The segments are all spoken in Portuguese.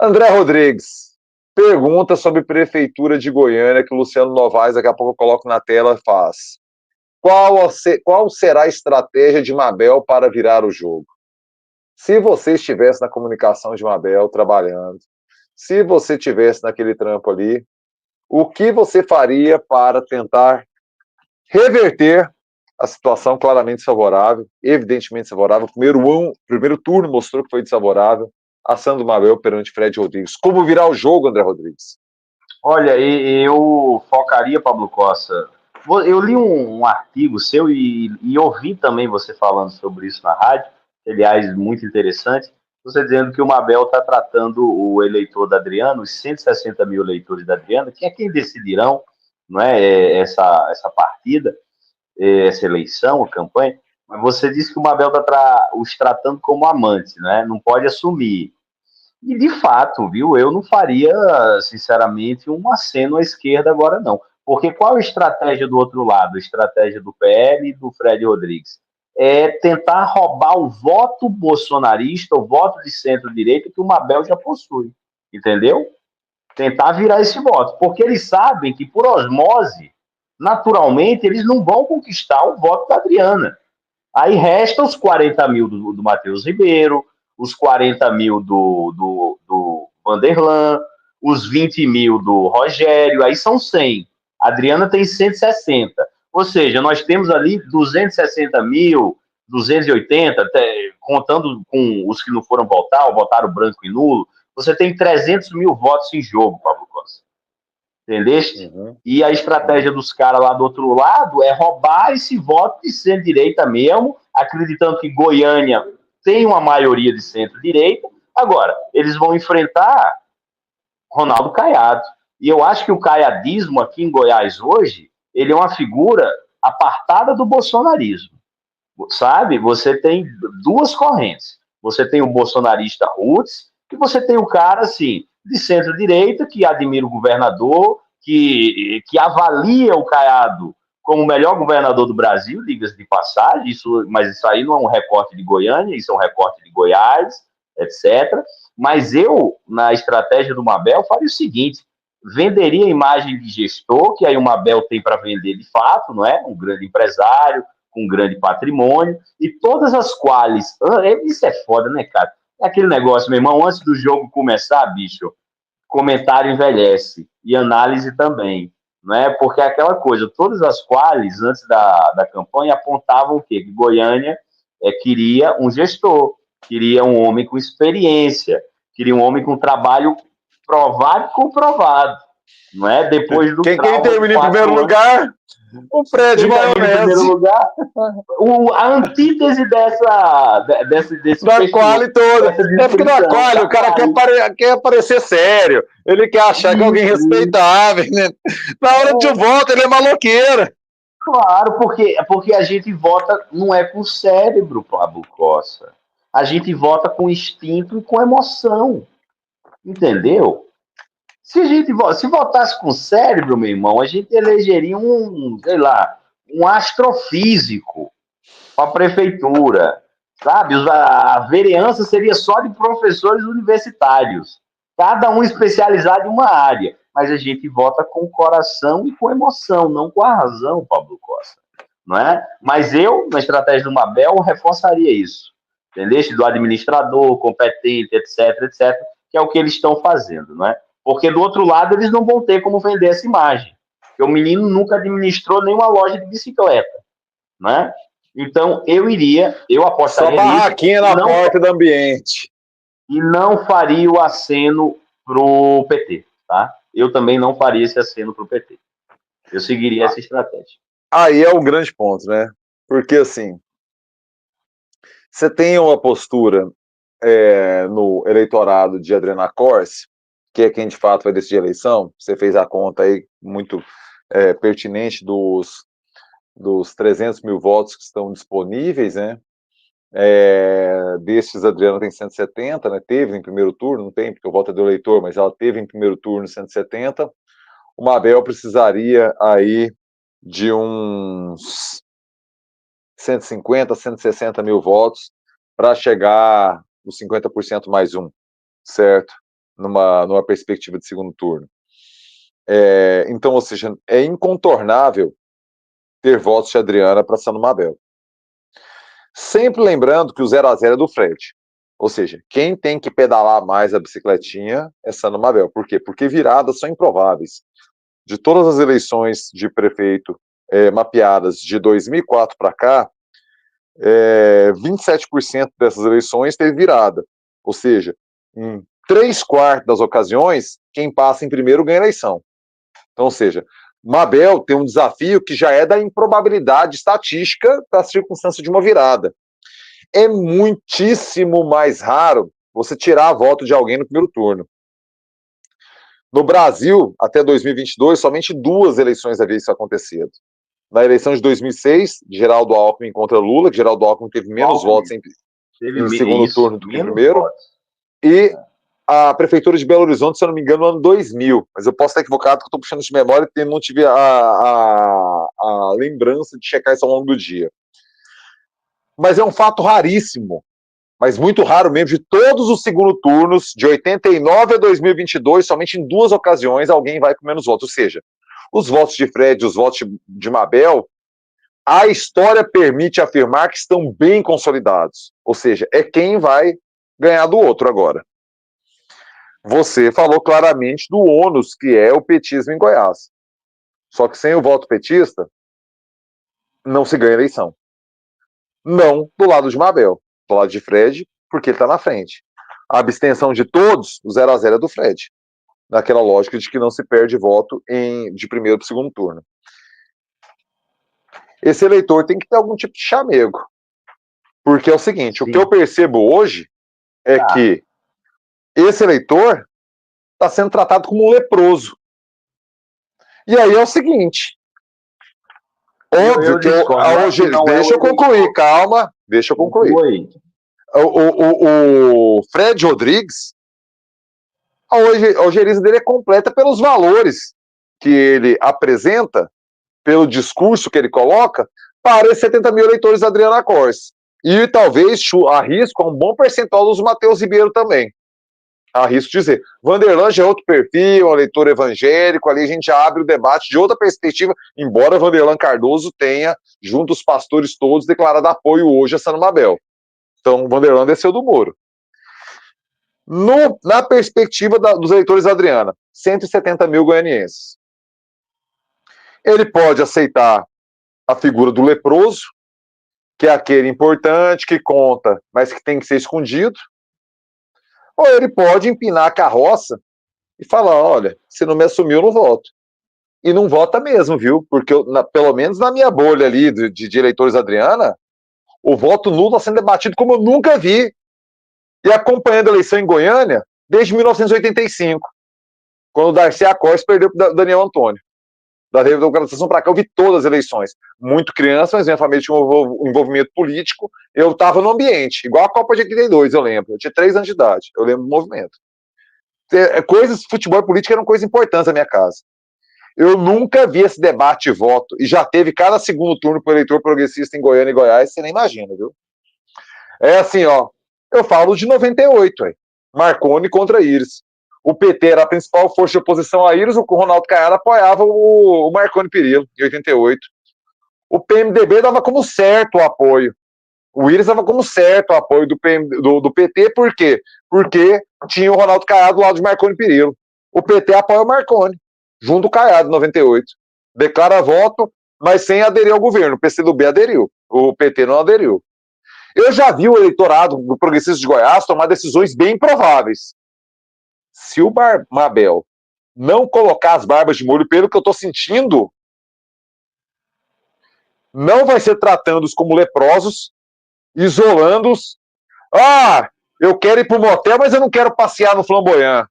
André Rodrigues, pergunta sobre Prefeitura de Goiânia, que o Luciano Novaes, daqui a pouco eu coloco na tela, faz. Qual será a estratégia de Mabel para virar o jogo? Se você estivesse na comunicação de Mabel, trabalhando, se você estivesse naquele trampo ali, o que você faria para tentar reverter a situação claramente desfavorável, evidentemente desfavorável? Primeiro turno mostrou que foi desfavorável. A Sandro Mabel perante Fred Rodrigues. Como virar o jogo, André Rodrigues? Olha, eu focaria, Pablo Costa. Eu li um artigo seu e ouvi também você falando sobre isso na rádio, aliás, muito interessante. Você dizendo que o Mabel está tratando o eleitor da Adriana, os 160 mil eleitores da Adriana, que é quem decidirão, não é, essa partida, essa eleição, a campanha. Mas você disse que o Mabel está os tratando como amantes, né? Não pode assumir. E, de fato, viu, eu não faria, sinceramente, um aceno à esquerda agora, não. Porque qual a estratégia do outro lado? A estratégia do PL e do Fred Rodrigues? É tentar roubar o voto bolsonarista, o voto de centro-direita que o Mabel já possui. Entendeu? Tentar virar esse voto. Porque eles sabem que, por osmose, naturalmente, eles não vão conquistar o voto da Adriana. Aí resta os 40 mil do Matheus Ribeiro, os 40 mil do Vanderlan, os 20 mil do Rogério, aí são 100. A Adriana tem 160. Ou seja, nós temos ali 260 mil, 280, até, contando com os que não foram votar, ou votaram branco e nulo, você tem 300 mil votos em jogo, Pablo Costa. Entendeste? Uhum. E a estratégia dos caras lá do outro lado é roubar esse voto de centro-direita mesmo, acreditando que Goiânia tem uma maioria de centro-direita. Agora, eles vão enfrentar Ronaldo Caiado. E eu acho que o caiadismo aqui em Goiás hoje, ele é uma figura apartada do bolsonarismo. Sabe? Você tem duas correntes. Você tem o bolsonarista roots e você tem o cara, assim, de centro-direita, que admira o governador, que avalia o Caiado como o melhor governador do Brasil, diga-se de passagem, mas isso aí não é um recorte de Goiânia, isso é um recorte de Goiás, etc. Mas eu, na estratégia do Mabel, faria o seguinte: venderia a imagem de gestor, que aí o Mabel tem para vender de fato, não é? Um grande empresário, com um grande patrimônio, e todas as quales. Isso é foda, né, cara? É aquele negócio, meu irmão, antes do jogo começar, bicho, comentário envelhece, e análise também. Não é? Porque é aquela coisa, todas as quales, antes da campanha, apontavam o quê? Que Goiânia queria um gestor, queria um homem com experiência, queria um homem com trabalho provado e comprovado. Não é? Depois do Quem trauma de termina em primeiro 4 anos. lugar? O Fred Quem termina em primeiro Maionese. lugar? A antítese desse Da fechamento, quali toda. dessa É porque na descrição, quali da o cara quali. quer aparecer sério. Ele quer achar que é alguém Isso. respeitável, né? Na hora de voto, ele é maloqueira. Claro, porque a gente vota não é com o cérebro, Pablo Costa. A gente vota com instinto e com emoção. Entendeu? Se votasse com o cérebro, meu irmão, a gente elegeria sei lá, um astrofísico para a prefeitura, sabe? A vereança seria só de professores universitários, cada um especializado em uma área, mas a gente vota com o coração e com emoção, não com a razão, Pablo Costa, não é? Mas eu, na estratégia do Mabel, reforçaria isso, entendeu? Do administrador, competente, etc, etc, que é o que eles estão fazendo, não é? Porque do outro lado eles não vão ter como vender essa imagem, porque o menino nunca administrou nenhuma loja de bicicleta, né? Então eu Só apostaria nisso barraquinha na porta do ambiente. e não faria o aceno pro PT, tá? Eu também não faria esse aceno pro PT. Eu seguiria essa estratégia. Aí é o grande ponto, né? Porque assim, você tem uma postura no eleitorado de Adriana Corse, que é quem de fato vai decidir a eleição. Você fez a conta aí muito pertinente dos 300 mil votos que estão disponíveis, né? Destes, a Adriana tem 170, né? Teve em primeiro turno, não tem, porque o voto é do eleitor, mas ela teve em primeiro turno 170. O Mabel precisaria aí de uns 150, 160 mil votos para chegar nos 50% mais um, certo? numa perspectiva de segundo turno. Então, ou seja, é incontornável ter votos de Adriana para Sano Mabel. Sempre lembrando que o 0-0 é do Fred. Ou seja, quem tem que pedalar mais a bicicletinha é Sano Mabel. Por quê? Porque viradas são improváveis. De todas as eleições de prefeito mapeadas de 2004 para cá, 27% dessas eleições teve virada. Ou seja, em 3/4 das ocasiões, quem passa em primeiro ganha a eleição. Então, ou seja, Mabel tem um desafio que já é da improbabilidade estatística da circunstância de uma virada. É muitíssimo mais raro você tirar a voto de alguém no primeiro turno. No Brasil, até 2022, somente 2 eleições havia isso acontecido. Na eleição de 2006, Geraldo Alckmin contra Lula, que Geraldo Alckmin teve menos votos em segundo turno do que em primeiro. Votos. E a Prefeitura de Belo Horizonte, se eu não me engano, no ano 2000. Mas eu posso estar equivocado, porque eu estou puxando de memória e não tive a lembrança de checar isso ao longo do dia. Mas é um fato raríssimo, mas muito raro mesmo, de todos os segundo turnos, de 89 a 2022, somente em 2 ocasiões alguém vai com menos votos. Ou seja, os votos de Fred, os votos de Mabel, a história permite afirmar que estão bem consolidados. Ou seja, é quem vai ganhar do outro agora. Você falou claramente do ônus que é o petismo em Goiás. Só que sem o voto petista, não se ganha eleição. Não do lado de Mabel, do lado de Fred, porque ele está na frente. A abstenção de todos, o 0-0 é do Fred. Naquela lógica de que não se perde voto de primeiro para o segundo turno. Esse eleitor tem que ter algum tipo de chamego. Porque é o seguinte, Sim. O que eu percebo hoje é que esse eleitor está sendo tratado como um leproso. E aí é o seguinte, óbvio que deixa eu concluir, calma, deixa eu concluir. O Fred Rodrigues, a ojeriza dele é completa pelos valores que ele apresenta, pelo discurso que ele coloca, para os 70 mil eleitores da Adriana Corse. E talvez arrisco um bom percentual dos Matheus Ribeiro também. Arrisco dizer. Vanderlan é outro perfil, um eleitor evangélico, ali a gente já abre o debate de outra perspectiva, embora Vanderlan Cardoso tenha, junto os pastores todos, declarado apoio hoje a Sano Mabel. Então, Vanderlan desceu do muro. Na perspectiva dos eleitores da Adriana, 170 mil goianienses. Ele pode aceitar a figura do leproso, que é aquele importante, que conta, mas que tem que ser escondido. Ou ele pode empinar a carroça e falar, olha, se não me assumiu, eu não voto. E não vota mesmo, viu? Porque, pelo menos na minha bolha ali de eleitores Adriana, o voto nulo está sendo debatido como eu nunca vi. E acompanhando a eleição em Goiânia desde 1985, quando o Darcy Acors perdeu para o Daniel Antônio. Da redemocratização para cá, eu vi todas as eleições. Muito criança, mas minha família tinha um envolvimento político. Eu estava no ambiente, igual a Copa de 82, eu lembro. Eu tinha 3 anos de idade, eu lembro do movimento. Coisas, futebol e política eram coisas importantes na minha casa. Eu nunca vi esse debate de voto, e já teve cada segundo turno para o eleitor progressista em Goiânia e Goiás, você nem imagina, viu? É assim, ó, eu falo de 98, Marconi contra Íris. O PT era a principal força de oposição a Íris, o Ronaldo Caiado apoiava o Marconi Perillo, em 88. O PMDB dava como certo o apoio. O Íris dava como certo o apoio do PT, por quê? Porque tinha o Ronaldo Caiado do lado de Marconi Perillo. O PT apoia o Marconi, junto do Caiado, em 98. Declara voto, mas sem aderir ao governo. O PCdoB aderiu, o PT não aderiu. Eu já vi o eleitorado do Progressista de Goiás tomar decisões bem improváveis. Se o Mabel não colocar as barbas de molho, pelo que eu estou sentindo, não vai ser tratando-os como leprosos, isolando-os. Ah, eu quero ir para o motel, mas eu não quero passear no Flamboyant.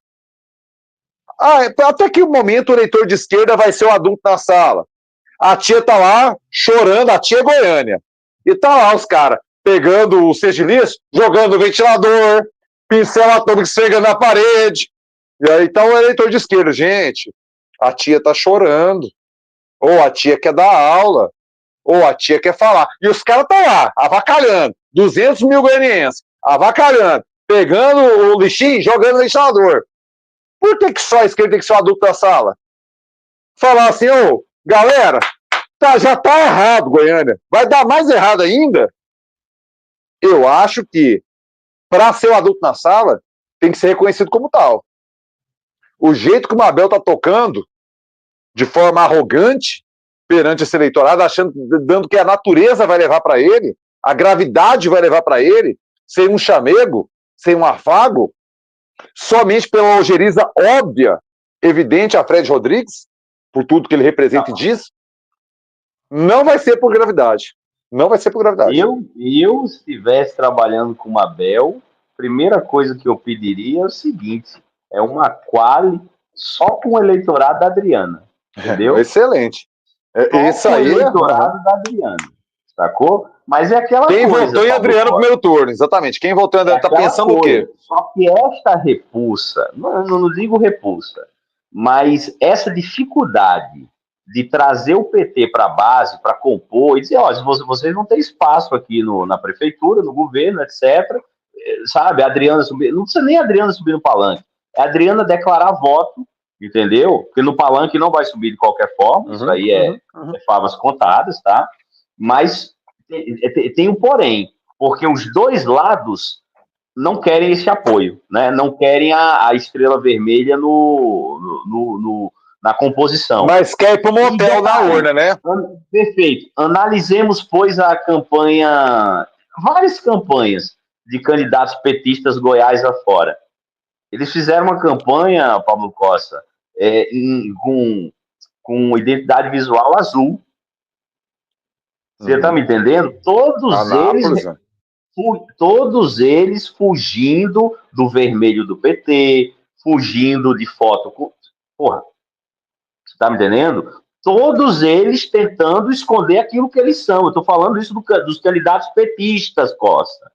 Até que momento o eleitor de esquerda vai ser o adulto na sala? A tia está lá chorando, a tia é Goiânia. E tá lá os caras pegando o sigiliço, jogando o ventilador, pincel atômico esfregando na parede. E aí tá o eleitor de esquerda. Gente, a tia tá chorando. Ou a tia quer dar aula. Ou a tia quer falar. E os caras estão lá, avacalhando. 200 mil goianienses, avacalhando. Pegando o lixinho, jogando no ventilador. Por que só a esquerda tem que ser o adulto da sala? Falar assim, ô, galera, já tá errado, Goiânia. Vai dar mais errado ainda? Eu acho que, para ser o adulto na sala, tem que ser reconhecido como tal. O jeito que o Mabel tá tocando, de forma arrogante, perante esse eleitorado, achando, dando que a natureza vai levar para ele, a gravidade vai levar para ele, sem um chamego, sem um afago, somente pela ojeriza óbvia, evidente a Fred Rodrigues, por tudo que ele representa e diz, não vai ser por gravidade. Não vai ser por gravidade. Eu se estivesse trabalhando com uma Bel, primeira coisa que eu pediria é o seguinte: é uma quali só com o eleitorado da Adriana. Entendeu? Excelente. Isso só com aí o eleitorado da Adriana. Sacou? Mas é aquela Quem coisa. Quem votou em Adriana no primeiro turno, exatamente. Quem votou em Adriana está pensando o quê? Só que esta repulsa, não digo repulsa, mas essa dificuldade de trazer o PT para a base, para compor, e dizer, ó, vocês não têm espaço aqui na prefeitura, no governo, etc. Sabe, a Adriana subir, não precisa nem a Adriana subir no palanque, é a Adriana declarar voto, entendeu? Porque no palanque não vai subir de qualquer forma, isso aí é favas contadas, tá? Mas tem um porém, porque os dois lados não querem esse apoio, né? Não querem a estrela vermelha na composição. Mas quer ir para o motel na urna, né? Perfeito. Analisemos, pois, a campanha, várias campanhas de candidatos petistas Goiás afora. Eles fizeram uma campanha, Pablo Costa, com identidade visual azul. Você está me entendendo? Todos eles fugindo do vermelho do PT, fugindo de foto com... Porra, você tá me entendendo? Todos eles tentando esconder aquilo que eles são. Eu estou falando isso dos candidatos petistas, Costa.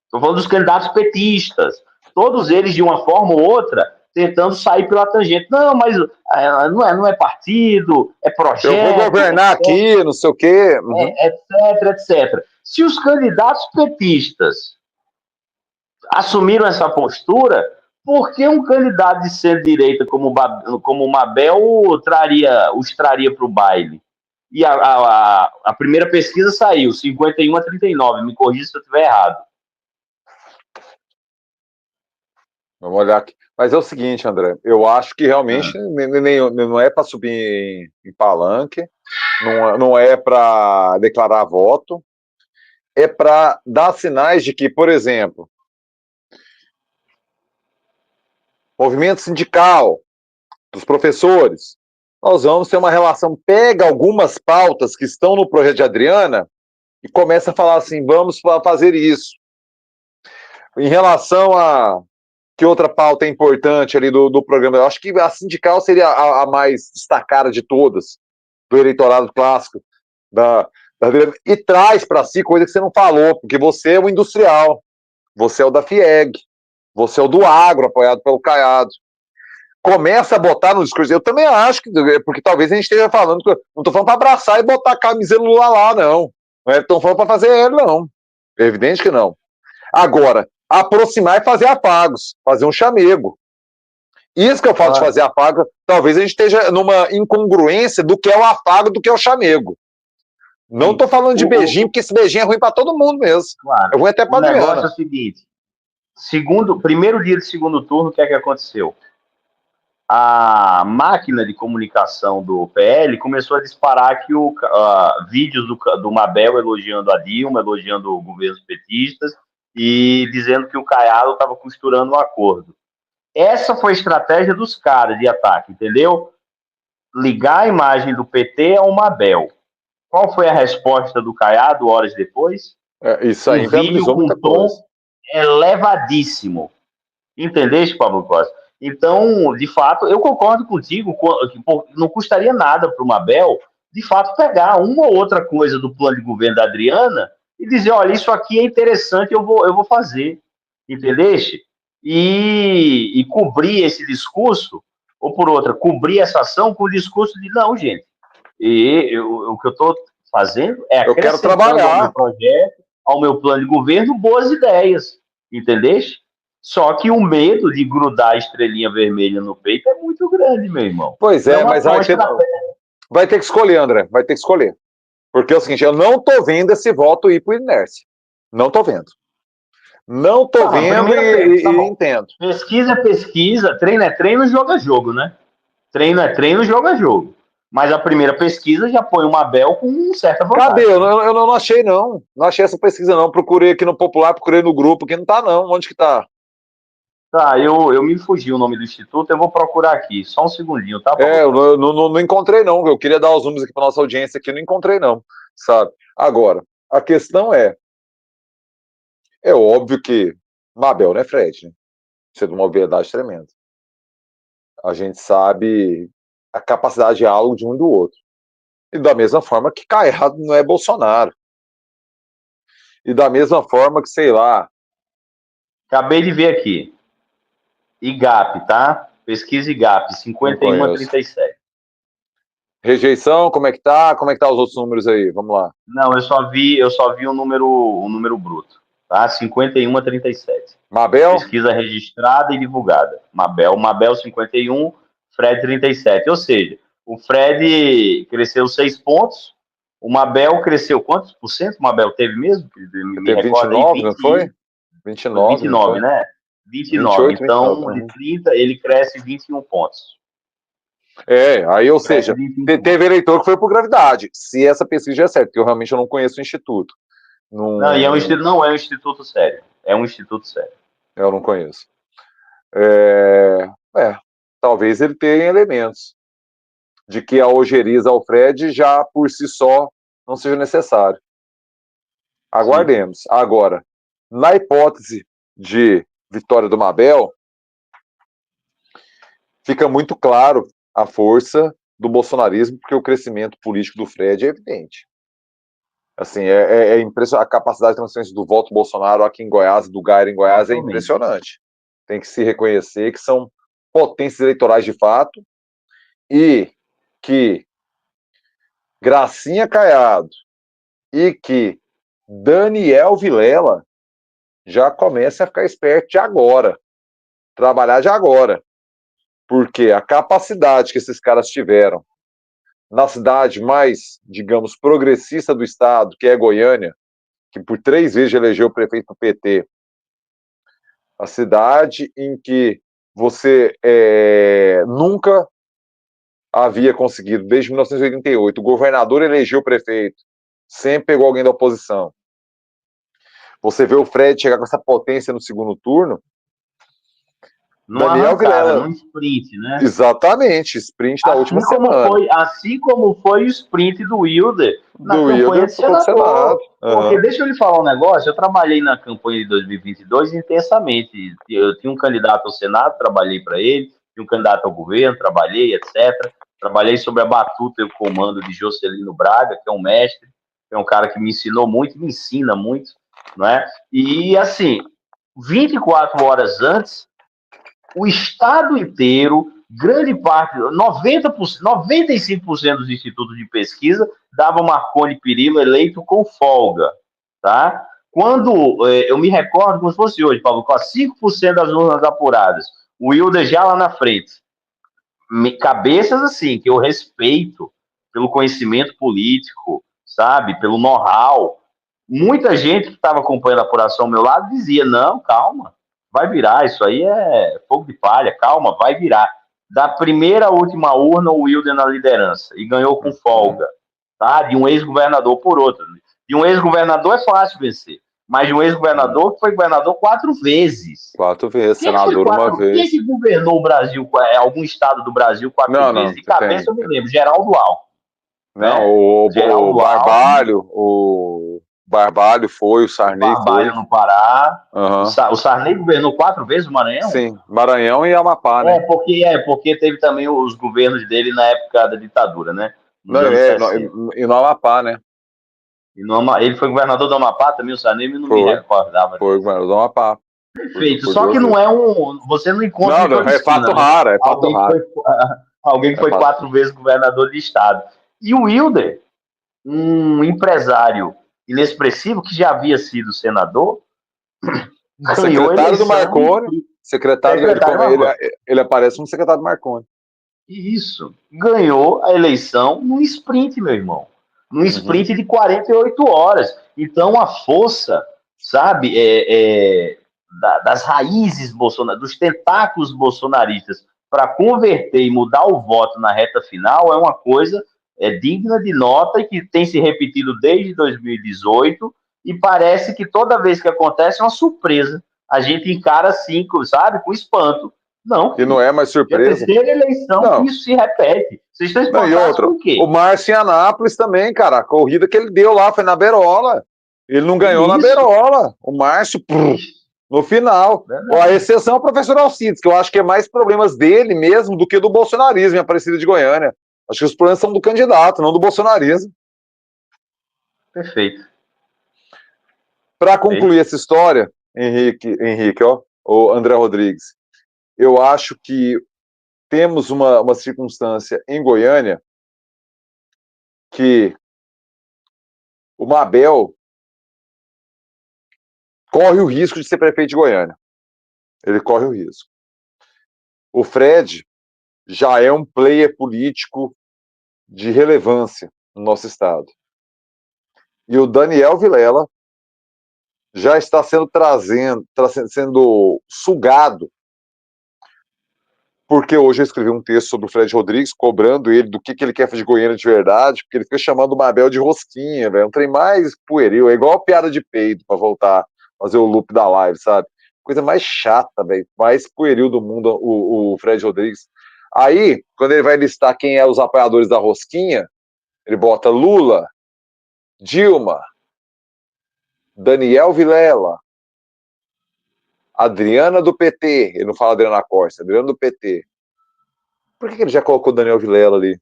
Estou falando dos candidatos petistas. Todos eles, de uma forma ou outra, tentando sair pela tangente. Não, mas não é partido, é projeto. Eu vou governar aqui, não sei o quê. Etc, etc. Se os candidatos petistas assumiram essa postura, por que um candidato de centro-direita como o Mabel os traria para o baile? E a primeira pesquisa saiu, 51-39, me corrija se eu estiver errado. Vamos olhar aqui. Mas é o seguinte, André, eu acho que realmente não é para subir em palanque, não é para declarar voto, é para dar sinais de que, por exemplo, movimento sindical dos professores, nós vamos ter uma relação, pega algumas pautas que estão no projeto de Adriana e começa a falar assim, vamos fazer isso. Em relação a que outra pauta é importante ali do programa, eu acho que a sindical seria a mais destacada de todas, do eleitorado clássico, e traz para si coisa que você não falou, porque você é o industrial, você é o da FIEG, você é o do agro, apoiado pelo Caiado. Começa a botar no discurso. Eu também acho que, porque talvez a gente esteja falando, não estou falando para abraçar e botar a camisa Lula lá, não. Não é estão falando para fazer ele, não. É evidente que não. Agora, aproximar e fazer afagos, fazer um chamego. Isso que eu falo de fazer afago, talvez a gente esteja numa incongruência do que é o afago do que é o chamego. Não estou falando de beijinho, porque esse beijinho é ruim para todo mundo mesmo. Claro. Eu vou até para o negócio é o seguinte: primeiro dia de segundo turno, o que é que aconteceu? A máquina de comunicação do PL começou a disparar aqui vídeos do Mabel elogiando a Dilma, elogiando governos petistas e dizendo que o Caiado estava costurando um acordo. Essa foi a estratégia dos caras de ataque, entendeu? Ligar a imagem do PT ao Mabel. Qual foi a resposta do Caiado horas depois? Isso aí, um vídeo com um tom elevadíssimo. Entendeste, Pablo Costa? Então, de fato, eu concordo contigo que não custaria nada para o Mabel, de fato, pegar uma ou outra coisa do plano de governo da Adriana e dizer, olha, isso aqui é interessante, eu vou fazer. Entendeste? E cobrir esse discurso, ou por outra, cobrir essa ação com o discurso de, não, gente, o que eu estou fazendo é acrescentando ao meu projeto, ao meu plano de governo, boas ideias. Entendeste? Só que o medo de grudar a estrelinha vermelha no peito é muito grande, meu irmão. Pois é, mas vai ter que escolher, André. Vai ter que escolher. Porque é o seguinte, eu não tô vendo esse voto ir por inércia. Não tô vendo. Não tô vendo e entendo. Pesquisa é pesquisa, treino é treino, jogo é jogo, né? Treino é treino, jogo é jogo. Mas a primeira pesquisa já põe o Abel com certa vantagem. Cadê? Eu não achei, não. Não achei essa pesquisa, não. Procurei aqui no Popular, procurei no grupo, que não tá, não. Onde que tá? Tá, eu me fugi o nome do instituto, eu vou procurar aqui. Só um segundinho, tá? Eu não encontrei, não. Eu queria dar os números aqui pra nossa audiência aqui, não encontrei, não. Sabe? Agora, a questão é óbvio que Mabel não é Fred, né? Isso é de uma obviedade tremenda. A gente sabe a capacidade de diálogo de um e do outro. E da mesma forma que Caiado não é Bolsonaro. E da mesma forma que, sei lá... Acabei de ver aqui. IGAP, tá? Pesquisa IGAP, 51 a 37. Rejeição, como é que tá? Como é que tá os outros números aí? Vamos lá. Não, eu só vi o número bruto, tá? 51 a 37. Mabel? Pesquisa registrada e divulgada. Mabel 51, Fred 37. Ou seja, o Fred cresceu 6 pontos, o Mabel cresceu quantos por cento o Mabel teve mesmo? Me recorda 29, aí, 20, não foi? 29, 29, não foi? Né? 29. 28, então, 29, de 30, ele cresce 21 pontos. Aí, ou seja, teve eleitor que foi por gravidade. Se essa pesquisa é certa, porque eu realmente não conheço o instituto. Não, e não é um instituto sério. É um instituto sério. Eu não conheço. Talvez ele tenha elementos de que a ojeriza ao Fred já por si só não seja necessário. Aguardemos. Sim. Agora, na hipótese de vitória do Mabel, fica muito claro a força do bolsonarismo, porque o crescimento político do Fred é evidente. Assim, é impressionante. A capacidade de transferência do voto Bolsonaro aqui em Goiás, do Gaira em Goiás, é impressionante. Tem que se reconhecer que são potências eleitorais de fato e que Gracinha Caiado e que Daniel Vilela já comecem a ficar esperto de agora, trabalhar de agora, porque a capacidade que esses caras tiveram na cidade mais, digamos, progressista do estado, que é Goiânia, que por 3 vezes elegeu o prefeito do PT, a cidade em que você nunca havia conseguido, desde 1988, o governador elegeu o prefeito, sempre pegou alguém da oposição. Você vê o Fred chegar com essa potência no segundo turno. Daniel Vilela, num sprint, né? Exatamente, sprint da última semana. Assim como foi o sprint do Wilder na campanha de senador. Porque deixa eu lhe falar um negócio, eu trabalhei na campanha de 2022 intensamente. Eu tinha um candidato ao Senado, trabalhei para ele, tinha um candidato ao governo, trabalhei, etc. Trabalhei sobre a batuta e o comando de Jocelino Braga, que é um mestre, é um cara que me ensinou muito, me ensina muito, não é? E assim, 24 horas antes, o estado inteiro, grande parte, 90%, 95% dos institutos de pesquisa davam Marconi Perillo eleito com folga, tá? Quando, eu me recordo como se fosse hoje, Paulo, com 5% das urnas apuradas, o Wilder já lá na frente. Cabeças assim, que eu respeito pelo conhecimento político, sabe, pelo know-how. Muita gente que estava acompanhando a apuração ao meu lado dizia, não, calma, vai virar, isso aí é fogo de palha, calma, vai virar. Da primeira à última urna, o Wilder na liderança, e ganhou com folga, tá? De um ex-governador por outro. De um ex-governador é fácil vencer, mas de um ex-governador que foi governador 4 vezes. 4 vezes, senador uma vez. Quem que governou o Brasil, algum estado do Brasil 4 vezes? De cabeça eu me lembro, Geraldo Alckmin. Não, né? o Barbalho, o Barbalho foi, o Sarney foi. Barbalho no Pará. Uhum. O Sarney governou 4 vezes o Maranhão? Sim, Maranhão e Amapá, né? Porque teve também os governos dele na época da ditadura, né? E no Amapá, né? Ele foi governador do Amapá também, o Sarney, não me recordava. Foi governador do Amapá. Perfeito, só que não é você não encontra... Não, é fato raro, é fato raro. Alguém que foi 4 vezes governador de estado. E o Wilder, um empresário inexpressivo que já havia sido senador, Ganhou a Secretário do eleição. Marconi. Ele aparece como secretário do Marconi. Isso. Ganhou a eleição num sprint, meu irmão. Num sprint de 48 horas. Então, a força, sabe, das raízes bolsonaristas, dos tentáculos bolsonaristas, para converter e mudar o voto na reta final é uma coisa digna de nota e que tem se repetido desde 2018 e parece que toda vez que acontece é uma surpresa. A gente encara assim, sabe, com espanto. Não, e não é mais surpresa. É a terceira eleição que isso se repete. Vocês estão espantados com o quê? O Márcio em Anápolis também, cara. A corrida que ele deu lá foi na Beirola. Ele não ganhou na Beirola. O Márcio, no final. A exceção é o professor Alcides, que eu acho que é mais problemas dele mesmo do que do bolsonarismo em Aparecida de Goiânia. Acho que os problemas são do candidato, não do bolsonarismo. Perfeito. Para concluir essa história, Henrique, ó, o André Rodrigues, eu acho que temos uma circunstância em Goiânia que o Mabel corre o risco de ser prefeito de Goiânia. Ele corre o risco. O Fred já é um player político de relevância no nosso estado. E o Daniel Vilela já está sendo sugado, porque hoje eu escrevi um texto sobre o Fred Rodrigues, cobrando ele do que ele quer fazer de Goiânia de verdade, porque ele fica chamando o Mabel de rosquinha, velho. Um trem mais pueril, é igual a piada de peido para voltar a fazer o loop da live, sabe? Coisa mais chata, velho, mais pueril do mundo, o Fred Rodrigues. Aí, quando ele vai listar quem é os apoiadores da rosquinha, ele bota Lula, Dilma, Daniel Vilela, Adriana do PT. Ele não fala Adriana Costa, Adriana do PT. Por que ele já colocou Daniel Vilela ali?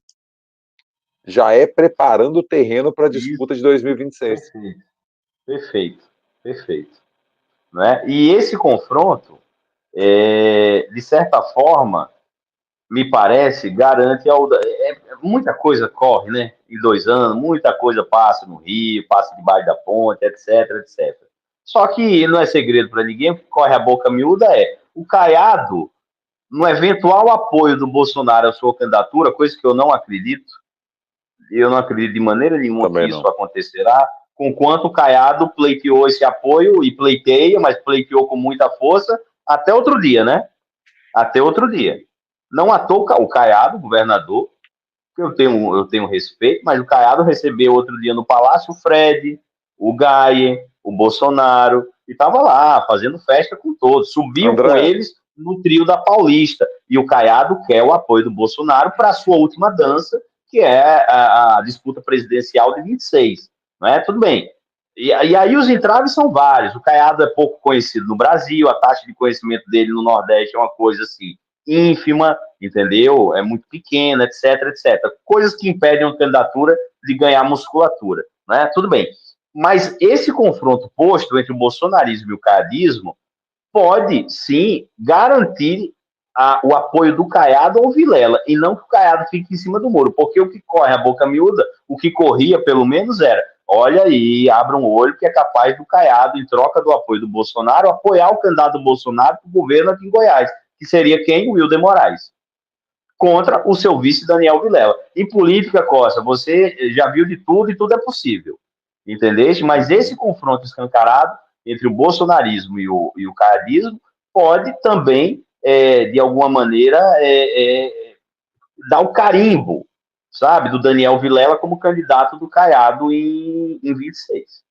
Já é preparando o terreno para a disputa de 2026. Perfeito. Né? E esse confronto, de certa forma, me parece, garante muita coisa corre, né? Em 2 anos, muita coisa passa no Rio, passa debaixo da ponte, etc. Só que não é segredo para ninguém, o que corre a boca miúda o Caiado, no eventual apoio do Bolsonaro à sua candidatura, coisa que eu não acredito de maneira nenhuma que isso acontecerá, conquanto o Caiado pleiteou esse apoio e pleiteia, mas pleiteou com muita força até outro dia, né? Até outro dia. Não à toa o Caiado, governador, que eu tenho respeito, mas o Caiado recebeu outro dia no Palácio o Fred, o Gaye, o Bolsonaro, e estava lá fazendo festa com todos, subiu com eles no trio da Paulista, e o Caiado quer o apoio do Bolsonaro para a sua última dança, que é a disputa presidencial de 26, não é? Tudo bem. E aí os entraves são vários. O Caiado é pouco conhecido no Brasil, a taxa de conhecimento dele no Nordeste é uma coisa assim ínfima, entendeu? É muito pequena, etc. Coisas que impedem uma candidatura de ganhar musculatura, né? Tudo bem. Mas esse confronto posto entre o bolsonarismo e o caiadismo pode, sim, garantir o apoio do Caiado ou Vilela, e não que o Caiado fique em cima do muro, porque o que corre a boca miúda, o que corria, pelo menos, era olha aí, abra um olho que é capaz do Caiado, em troca do apoio do Bolsonaro, apoiar o candidato do Bolsonaro para o governo aqui em Goiás, que seria quem? Wilder Moraes, contra o seu vice Daniel Vilela. Em política, Costa, você já viu de tudo e tudo é possível, entendeste? Mas esse confronto escancarado entre o bolsonarismo e o caiadismo pode também, de alguma maneira, dar o carimbo, sabe, do Daniel Vilela como candidato do Caiado em 26.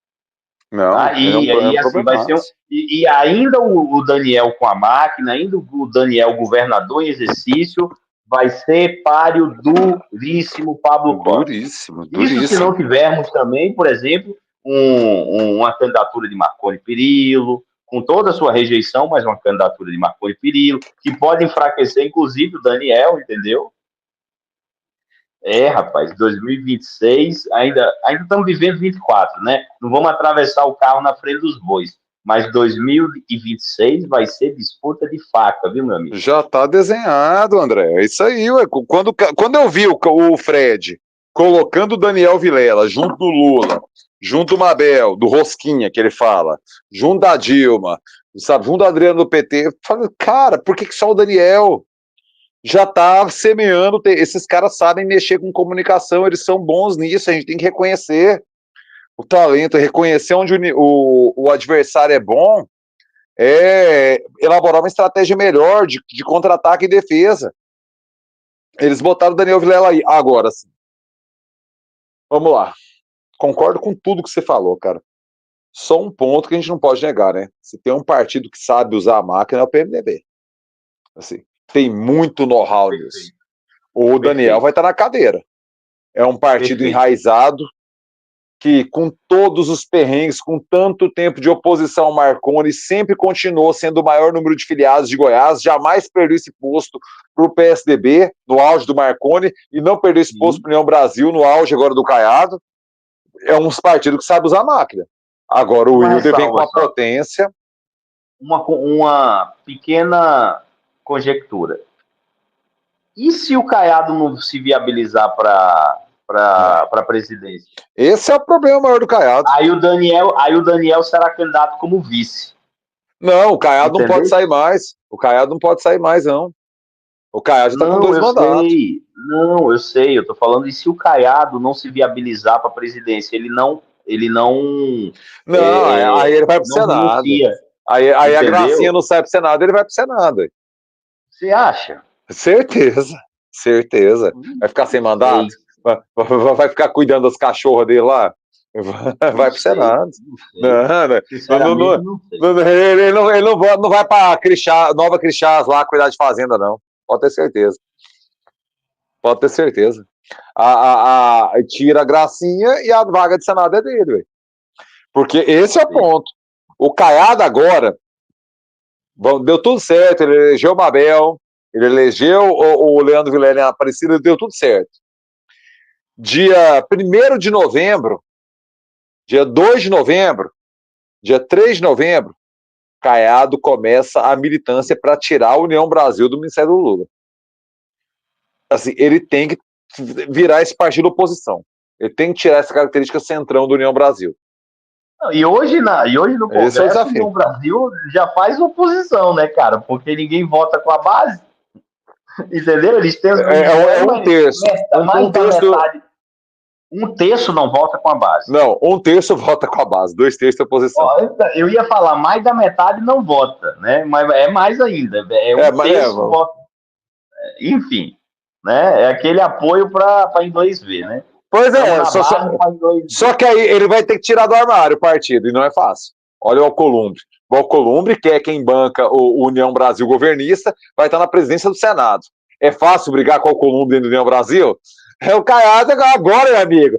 Não, aí assim, vai ser e ainda o Daniel com a máquina, ainda o Daniel governador em exercício, vai ser páreo duríssimo Pablo Costa. Duríssimo. Isso se não tivermos também, por exemplo, uma candidatura de Marconi Perillo, com toda a sua rejeição, mas uma candidatura de Marconi Perillo, que pode enfraquecer, inclusive, o Daniel, entendeu? Rapaz, 2026, ainda estamos vivendo 24, né? Não vamos atravessar o carro na frente dos bois. Mas 2026 vai ser disputa de faca, viu, meu amigo? Já está desenhado, André. É isso aí, ué. Quando eu vi o Fred colocando o Daniel Vilela junto do Lula, junto do Mabel, do Rosquinha, que ele fala, junto da Dilma, sabe, junto do Adriano do PT, falando, cara, por que só o Daniel? Já tá semeando, esses caras sabem mexer com comunicação, eles são bons nisso, a gente tem que reconhecer o talento, reconhecer onde o adversário é bom, elaborar uma estratégia melhor de contra-ataque e defesa. Eles botaram o Daniel Vilela aí. Agora, sim. Vamos lá. Concordo com tudo que você falou, cara. Só um ponto que a gente não pode negar, né? Se tem um partido que sabe usar a máquina, é o PMDB. Assim, tem muito know-how nisso. O Daniel vai estar na cadeira. É um partido enraizado, que com todos os perrengues, com tanto tempo de oposição ao Marconi, sempre continuou sendo o maior número de filiados de Goiás, jamais perdeu esse posto para o PSDB, no auge do Marconi, e não perdeu esse posto para o União Brasil, no auge agora do Caiado. É um partido que sabe usar a máquina. Agora o Wilder vem com a potência. Uma pequena conjectura. E se o Caiado não se viabilizar para a presidência? Esse é o problema maior do Caiado. Aí o Daniel será candidato como vice. Não, o Caiado não pode sair mais. O Caiado não pode sair mais, não. O Caiado está com 2 mandatos. Não, eu sei. Eu tô falando, e se o Caiado não se viabilizar para a presidência, ele não. Não, aí ele vai para o Senado. Aí a gracinha não sai para o Senado, ele vai para o Senado. Você acha? Certeza. Vai ficar sem mandato? Vai ficar cuidando das cachorras dele lá? Vai pro Senado. Ele não vai para Nova Crixás lá cuidar de fazenda, não. Pode ter certeza. Tira a gracinha e a vaga de Senado é dele, véio. Porque esse é o ponto. O Caiado agora deu tudo certo, ele elegeu o Mabel, ele elegeu o Leandro Vilela em Aparecida, deu tudo certo. Dia 1º de novembro, dia 2 de novembro, dia 3 de novembro, Caiado começa a militância para tirar a União Brasil do Ministério do Lula. Assim, ele tem que virar esse partido oposição. Ele tem que tirar essa característica centrão do União Brasil. E hoje no Congresso, o União Brasil já faz oposição, né, cara? Porque ninguém vota com a base. Entendeu? Eles têm um terço. Um terço não vota com a base. Não, 1/3 vota com a base, 2/3 é oposição. Eu ia falar, mais da metade não vota, né? Mas é mais ainda. Terço vota. Enfim, né? É aquele apoio para inglês ver, né? Pois é, só que aí ele vai ter que tirar do armário o partido, e não é fácil. Olha o Alcolumbre. O Alcolumbre, que é quem banca o União Brasil governista, vai estar na presidência do Senado. É fácil brigar com o Alcolumbre dentro do União Brasil? É o Caiado agora, meu amigo.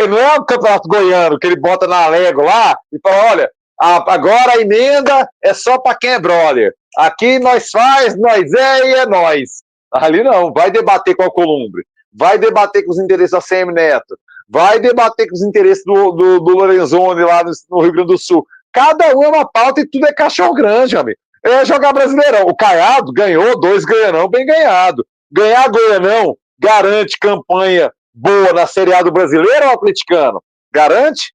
Não é o Campeonato Goiano que ele bota na Lego lá e fala, olha, agora a emenda é só para quem é brother. Aqui nós faz, nós e é nós. Ali não, vai debater com o Alcolumbre. Vai debater com os interesses da CM Neto, vai debater com os interesses do Lorenzoni lá no Rio Grande do Sul. Cada um é uma pauta e tudo é cachorro grande, amigo. É jogar Brasileirão. O Caiado ganhou 2 Goianão bem ganhado. Ganhar Goianão garante campanha boa na Série A do Brasileiro ou atleticano? Garante?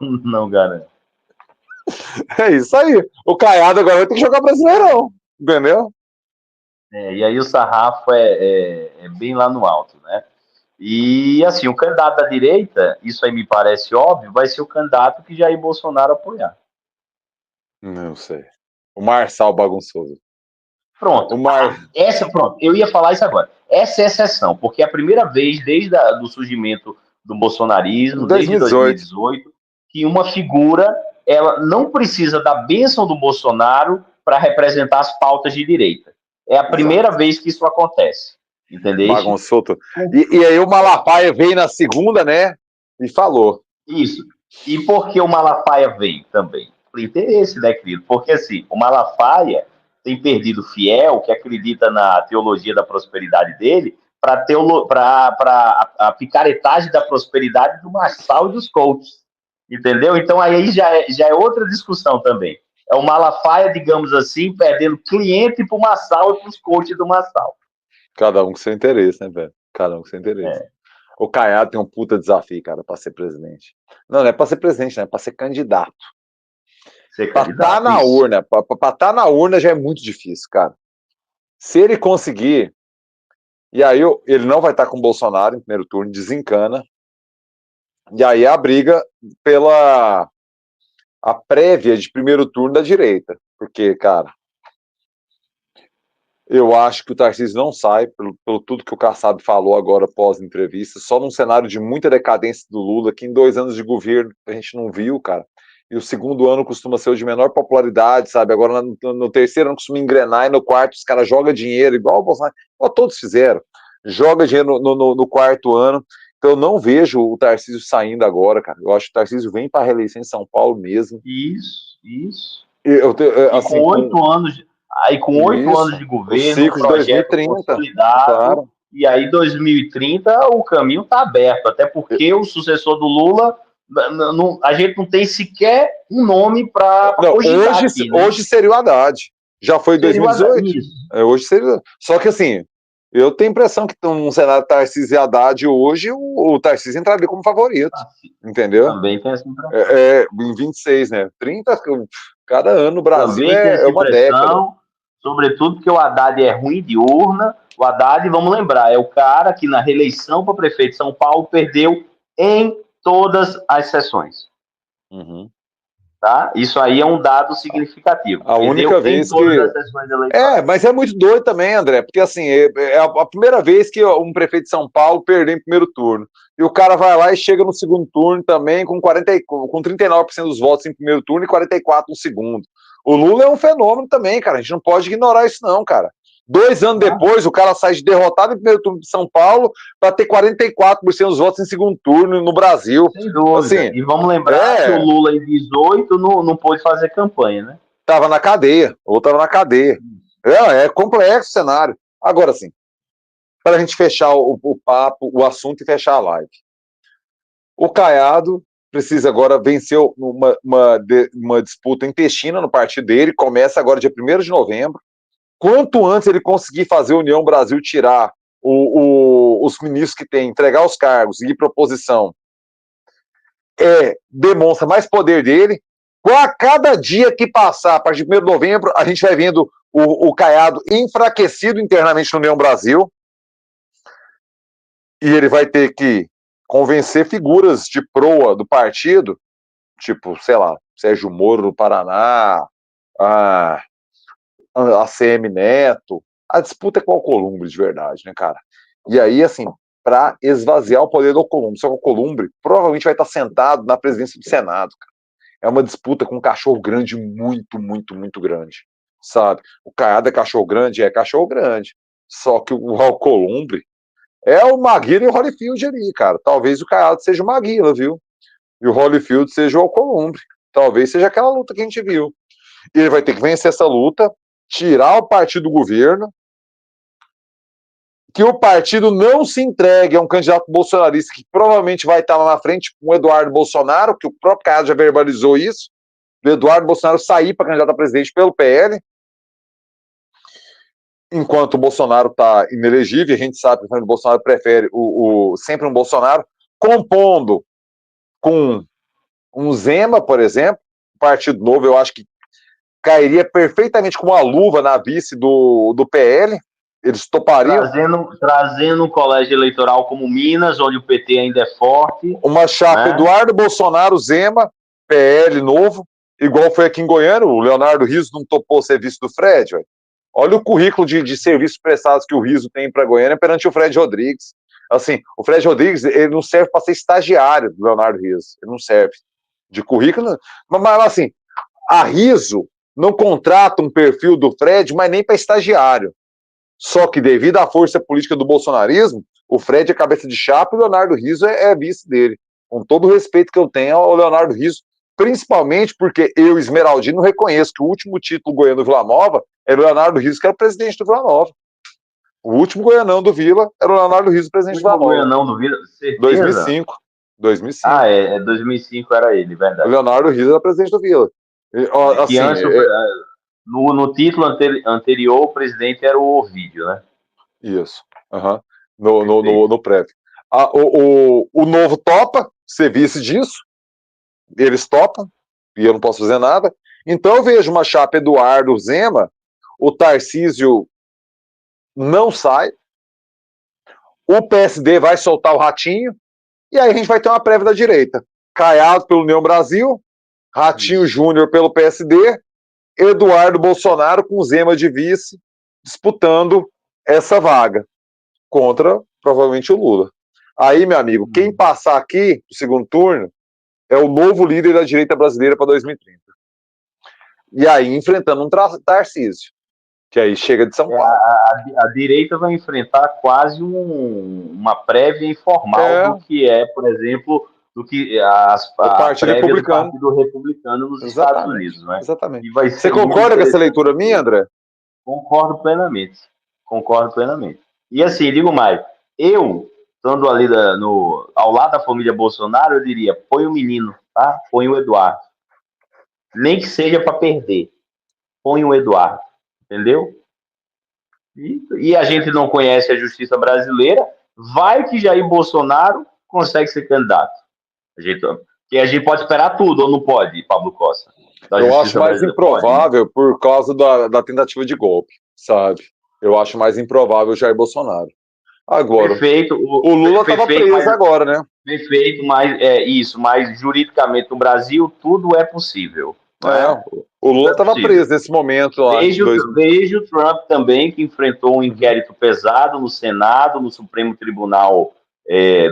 Não garante. É isso aí. O Caiado agora vai ter que jogar Brasileirão, entendeu? E aí o sarrafo é bem lá no alto, né? E, assim, o candidato da direita, isso aí me parece óbvio, vai ser o candidato que Jair Bolsonaro apoiar. Não sei. O Marçal bagunçoso. Pronto. Pronto, eu ia falar isso agora. Essa é a exceção, porque é a primeira vez desde o surgimento do bolsonarismo, desde 2018, que uma figura, ela não precisa da bênção do Bolsonaro para representar as pautas de direita. É a primeira vez que isso acontece. Entendeu? Bagunçoso. E aí o Malafaia veio na segunda, né? E falou. Isso. E por que o Malafaia veio também? Por interesse, né, querido? Porque, assim, o Malafaia tem perdido fiel, que acredita na teologia da prosperidade dele, para a picaretagem da prosperidade do Marçal e dos coaches. Entendeu? Então, aí já é outra discussão também. É o Malafaia, digamos assim, perdendo cliente para o Marçal e para os coaches do Marçal. Cada um com seu interesse, né, velho? Cada um com seu interesse. O Caiado tem um puta desafio, cara, para ser presidente. Não é para ser presidente, né? É para ser candidato. ser Pra estar candidato, na isso. urna, pra estar na urna já é muito difícil, cara. Se ele conseguir, e aí ele não vai estar com o Bolsonaro em primeiro turno, desencana, e aí a briga pela a prévia de primeiro turno da direita, porque, cara, eu acho que o Tarcísio não sai, pelo tudo que o Kassab falou agora pós-entrevista, só num cenário de muita decadência do Lula, que em 2 anos de governo a gente não viu, cara. E o segundo ano costuma ser o de menor popularidade, sabe? Agora no terceiro ano costuma engrenar e no quarto os caras jogam dinheiro, igual o Bolsonaro, igual todos fizeram. Joga dinheiro no quarto ano. Então eu não vejo o Tarcísio saindo agora, cara. Eu acho que o Tarcísio vem para a reeleição em São Paulo mesmo. Isso. E com Assim, com 8 anos, aí com 8 anos isso, de o governo, um ciclo de projeto 2030, consolidado, claro. e aí 2030 o caminho está aberto, até porque o sucessor do Lula, a gente não tem sequer um nome para Não, cogitar aqui, né? hoje seria o Haddad. Já foi em Seria o 2018. isso. Hoje seria. Só que assim, eu tenho a impressão que um cenário Tarcísio e Haddad hoje, o Tarcísio entraria como favorito. Entendeu? Também tem essa impressão. Em 26, né? 30, cada ano no Brasil Também tem é essa uma década. impressão, sobretudo porque o Haddad é ruim de urna. O Haddad, vamos lembrar, é o cara que na reeleição para prefeito de São Paulo perdeu em todas as sessões. Uhum. Tá? Isso aí é um dado significativo. A única Perdeu em vez todas que. as sessões eleitorais. Mas é muito doido também, André, porque assim, é a primeira vez que um prefeito de São Paulo perdeu em primeiro turno. E o cara vai lá e chega no segundo turno também com 39% dos votos em primeiro turno e 44% no segundo. O Lula é um fenômeno também, cara. A gente não pode ignorar isso, não, cara. 2 anos depois, o cara sai de derrotado em primeiro turno de São Paulo para ter 44% dos votos em segundo turno no Brasil. Sem dúvida. Assim, E vamos lembrar que o é, Lula em 18 não pôde fazer campanha, né? tava na cadeia, ou tava na cadeia. É complexo o cenário. Agora, sim, para a gente fechar o papo, o assunto e fechar a live. O Caiado precisa agora vencer uma disputa intestina no partido dele, começa agora dia 1º de novembro. Quanto antes ele conseguir fazer a União Brasil tirar os ministros que tem, entregar os cargos e ir para oposição, demonstra mais poder dele. A cada dia que passar, a partir de 1º de novembro, a gente vai vendo o Caiado enfraquecido internamente no União Brasil. E ele vai ter que convencer figuras de proa do partido, tipo, sei lá, Sérgio Moro do Paraná, a ACM Neto. A disputa é com o Alcolumbre, de verdade, né, cara? E aí, assim, para esvaziar o poder do Alcolumbre. Só que o Alcolumbre provavelmente vai estar sentado na presidência do Senado, cara. É uma disputa com um cachorro grande muito, muito, muito grande, sabe? O Caiado é cachorro grande. Só que o Alcolumbre é o Maguila e o Holyfield ali, cara. Talvez o Caiado seja o Maguila, viu? E o Holyfield seja o Alcolumbre. Talvez seja aquela luta que a gente viu. E ele vai ter que vencer essa luta, tirar o partido do governo, que o partido não se entregue a um candidato bolsonarista que provavelmente vai estar lá na frente com o Eduardo Bolsonaro, que o próprio Caiado já verbalizou isso, do Eduardo Bolsonaro sair para candidato a presidente pelo PL, enquanto o Bolsonaro está inelegível, a gente sabe que o Bolsonaro prefere sempre um Bolsonaro, compondo com um Zema, por exemplo, Partido Novo, eu acho que cairia perfeitamente com uma luva na vice do PL, eles topariam. Trazendo um colégio eleitoral como Minas, onde o PT ainda é forte. Uma chapa Né? Eduardo Bolsonaro, Zema, PL Novo, igual foi aqui em Goiânia, o Leonardo Rizzo não topou o serviço do Fred, velho. Olha o currículo de serviços prestados que o Rizzo tem para Goiânia perante o Fred Rodrigues. Assim, o Fred Rodrigues, ele não serve para ser estagiário do Leonardo Rizzo. Ele não serve. De currículo, mas assim, a Rizzo não contrata um perfil do Fred, mas nem para estagiário. Só que devido à força política do bolsonarismo, o Fred é cabeça de chapa e o Leonardo Rizzo é vice dele. Com todo o respeito que eu tenho ao Leonardo Rizzo, principalmente porque eu, Esmeraldino, reconheço que o último título goiano do Vila Nova era o Leonardo Rizzo, que era o presidente do Vila Nova. O último goianão do Vila era o Leonardo Rizzo, presidente do Vila Nova. Goianão do Vila, certeza? 2005. 2005. Ah, 2005 era ele, O verdade. Leonardo Rizzo era presidente do Vila. Que antes, no título anterior, o presidente era o Ovidio, né? Isso. Uhum. No prévio. O novo topa ser vice disso. Eles topam, e eu não posso fazer nada. Então eu vejo uma chapa Eduardo Zema, o Tarcísio não sai, o PSD vai soltar o Ratinho, e aí a gente vai ter uma prévia da direita. Caiado pelo União Brasil, Ratinho Júnior pelo PSD, Eduardo Bolsonaro com Zema de vice, disputando essa vaga contra, provavelmente, o Lula. Aí, meu amigo, quem passar aqui no segundo turno é o novo líder da direita brasileira para 2030. E aí, enfrentando um Tarcísio, que aí chega de São Paulo. A direita vai enfrentar quase uma prévia informal do que é, por exemplo, do que a Partido prévia do Republicano. Partido Republicano nos Estados Unidos. Né? Exatamente. E vai Você ser concorda com essa leitura minha, André? Concordo plenamente. Concordo plenamente. E assim, digo mais, eu, estando ali ao lado da família Bolsonaro, eu diria, põe o menino, tá? Põe o Eduardo. Nem que seja para perder. Põe o Eduardo. Entendeu? E a gente não conhece a justiça brasileira, vai que Jair Bolsonaro consegue ser candidato. A gente pode esperar tudo, ou não pode, Pablo Costa? Eu acho mais improvável pode, por causa da tentativa de golpe, sabe? Eu acho mais improvável o Jair Bolsonaro. Agora, perfeito. O Lula estava preso agora, né? Perfeito, mas juridicamente no Brasil tudo é possível. Né? O Lula estava preso nesse momento lá. Vejo o Trump também, que enfrentou um inquérito pesado no Senado, no Supremo Tribunal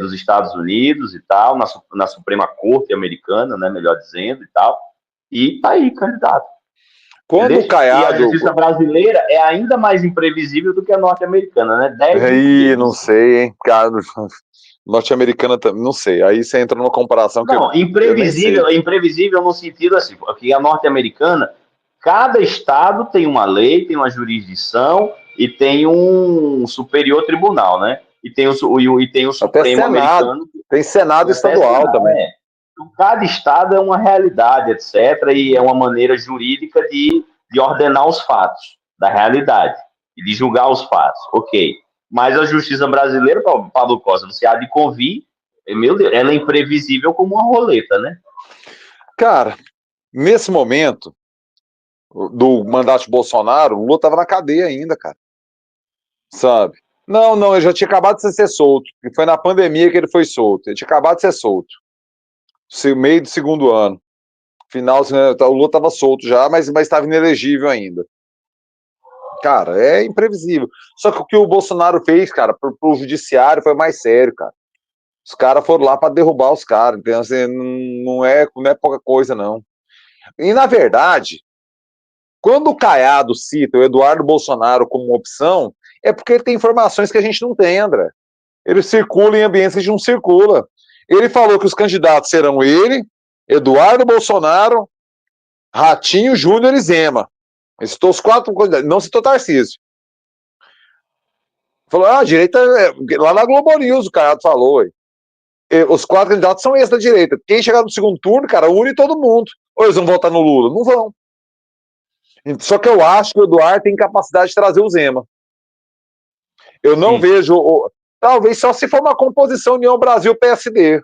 dos Estados Unidos e tal, na Suprema Corte Americana, né, melhor dizendo, e tal. E tá aí, candidato. Quando o Caiado... E a justiça brasileira é ainda mais imprevisível do que a norte-americana, né? 10 não sei, hein? Cara, norte-americana também, não sei. Aí você entra numa comparação que não, imprevisível no sentido assim, porque a norte-americana, cada estado tem uma lei, tem uma jurisdição e tem um superior tribunal, né? E tem o Supremo americano. Tem Senado estadual também. Então, cada estado é uma realidade, etc. E é uma maneira jurídica de ordenar os fatos da realidade e de julgar os fatos. Ok. Mas a justiça brasileira, Pablo Costa, você há de convir, meu Deus, ela é imprevisível como uma roleta, né? Cara, nesse momento do mandato de Bolsonaro, o Lula estava na cadeia ainda, cara. Sabe? Não, ele já tinha acabado de ser solto. E foi na pandemia que ele foi solto. Ele tinha acabado de ser solto. Meio do segundo ano. Final, o Lula estava solto já, mas estava inelegível ainda. Cara, é imprevisível. Só que o que o Bolsonaro fez, cara, pro judiciário foi mais sério, cara. Os caras foram lá para derrubar os caras, então assim, não é pouca coisa, não. E, na verdade, quando o Caiado cita o Eduardo Bolsonaro como uma opção, é porque ele tem informações que a gente não tem, André. Ele circula em ambientes que a gente não circula. Ele falou que os candidatos serão ele, Eduardo Bolsonaro, Ratinho, Júnior e Zema. Ele citou os 4 candidatos, não citou Tarcísio. Falou, a direita, lá na Globo News o Caiado falou, os 4 candidatos são esses da direita. Quem chegar no segundo turno, cara, une todo mundo. Ou eles vão votar no Lula? Não vão. Só que eu acho que o Eduardo tem capacidade de trazer o Zema. Eu não vejo... Talvez só se for uma composição União Brasil-PSD.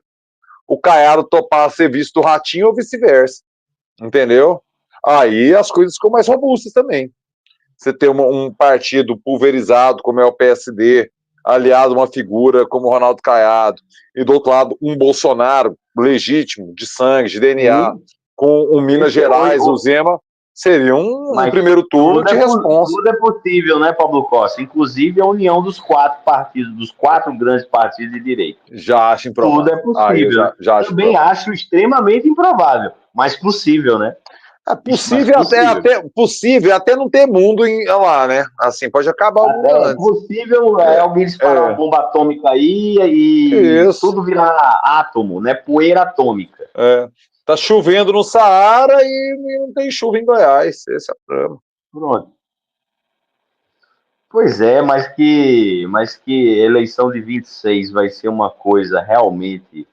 O Caiado topar ser visto do Ratinho ou vice-versa. Entendeu? Aí as coisas ficam mais robustas também. Você ter um partido pulverizado, como é o PSD, aliado a uma figura como o Ronaldo Caiado, e do outro lado um Bolsonaro legítimo, de sangue, de DNA, com o Minas Gerais, o Zema, seria um primeiro turno de resposta. Tudo é possível, né, Pablo Costa? Inclusive a união dos 4 partidos, dos 4 grandes partidos de direita. Já acho improvável. Tudo é possível. Já Também acho extremamente improvável, mas possível, né? É possível até não ter mundo lá, né? Assim, pode acabar o mundo antes. Possível alguém disparar uma bomba atômica aí e tudo virar átomo, né? Poeira atômica. Tá chovendo no Saara e não tem chuva em Goiás. Esse é o problema. Pronto. Pois é, mas que eleição de 26 vai ser uma coisa realmente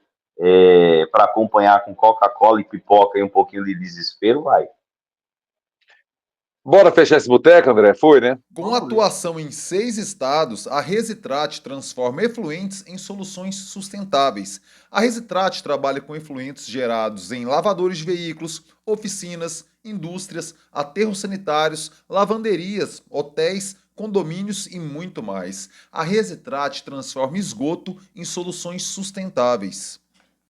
para acompanhar com Coca-Cola e pipoca e um pouquinho de desespero, vai. Bora fechar esse boteco, André? Foi, né? Com atuação em 6 estados, a Resitrate transforma efluentes em soluções sustentáveis. A Resitrate trabalha com efluentes gerados em lavadores de veículos, oficinas, indústrias, aterros sanitários, lavanderias, hotéis, condomínios e muito mais. A Resitrate transforma esgoto em soluções sustentáveis.